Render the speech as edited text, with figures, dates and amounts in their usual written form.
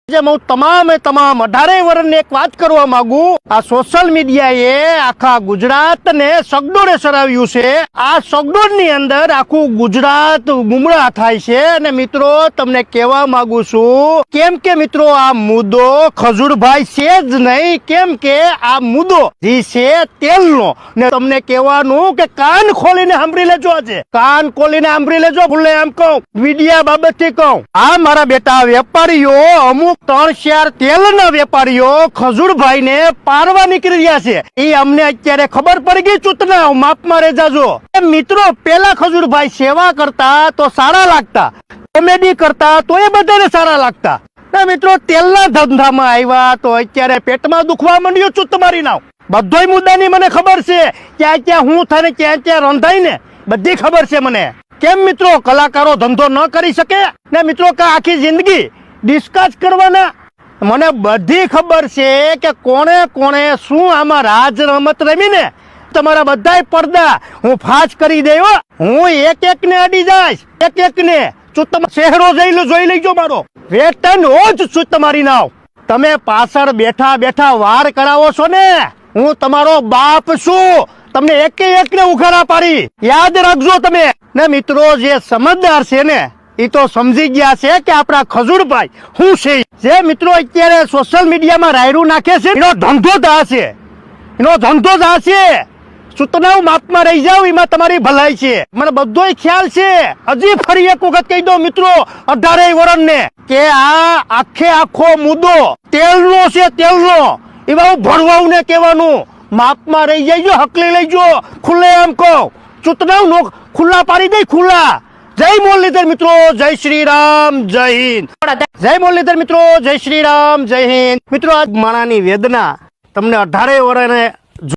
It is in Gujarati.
હું તમામ 18 વર્ષની એક વાત કરવા માંગુ। આ સોશિયલ મીડિયાએ આખા ગુજરાતને સગડોળે સરાવ્યું છે। આ સગડોળની અંદર આખું ગુજરાત ગુમરાહ થાય છે। અને મિત્રો તમને કહેવા માંગુ છું કેમ કે મિત્રો આ મુદ્દો ખજૂરભાઈ છે જ નહીં, કેમ કે આ મુદ્દો જે છે તેલનો। ને તમને કહેવાનું કે કાન ખોલીને સાંભળી લેજો, આજે કાન ખોલીને સાંભળી લેજો। ભૂલે એમ કહું, મીડિયા બાબતથી કહું, આ મારા બેટા વેપારીઓ અમુક 3-4 તેલના વેપારીઓ ખજૂરભાઈ ને પારવા નીકળી રહ્યા છે। એ અમને અત્યારે ખબર પડી ગઈ। ચૂતના માપમાં રહી જાજો મિત્રો। પેલા ખજૂરભાઈ સેવા કરતા તો સારા લાગતા, કોમેડી કરતા તો એ બધાને સારા લાગતા। મિત્રો તેલના ધંધામાં આવ્યા તો અત્યારે પેટમાં દુખવા માંડ્યું। ચૂત મારી નાવ બધોય મુદ્દાની મને ખબર છે। ક્યાં ક્યાં હું થાય ને ક્યાં ક્યાં રંધાય ને બધી ખબર છે મને। કેમ મિત્રો કલાકારો ધંધો ન કરી શકે ને મિત્રો કે આખી જિંદગી ડિસ્કસ કરવાના? મને બધી ખબર છે કે કોણે કોણે શું આમાં રાજ રમત રમીને તમારા બધાય પડદા હું ફાશ કરી દેવો। હું એક ને અડી જઈશ, એક ને। ચહેરો જોઈ લેજો મારો, વેટન જ છું તમારી નાવ। તમે પાછળ બેઠા બેઠા વાર કરાવો છો ને, હું તમારો બાપ છું। તમને એક ને ઉઘાડા પાડી યાદ રાખજો તમે ને મિત્રો। જે સમજદાર છે ને એ તો સમજી ગયા છે કે આપણા ખજૂરભાઈ શું છે। જે મિત્રો અત્યારે સોશિયલ મીડિયામાં રાયરું નાખે છે એનો ધંધો જ આ છે, એનો ધંધો જ આ છે। સૂચનાઓ માપમાં રહી જાવ, એમાં તમારી ભલાઈ છે, મને બધોય ખ્યાલ છે। હજી ફરી એક વખત કહી દો મિત્રો 18 વર્ષને કે આ આખો મુદ્દો તેલનો છે, તેલનો। એવા ભરવાઉં ને કહેવાનું માપમાં રહી જઈજો, હકલી લઈજો। ખુલ્લે એમ કહો, સૂચનાઓ ખુલ્લા પાડી દઈ, ખુલ્લા। જય મુરલીધર મિત્રો, જય શ્રી રામ, જય હિન્દ। જય મુરલીધર મિત્રો, જય શ્રી રામ, જય હિન્દ। મિત્રો આજ માણાની વેદના તમને 18 વર્ષને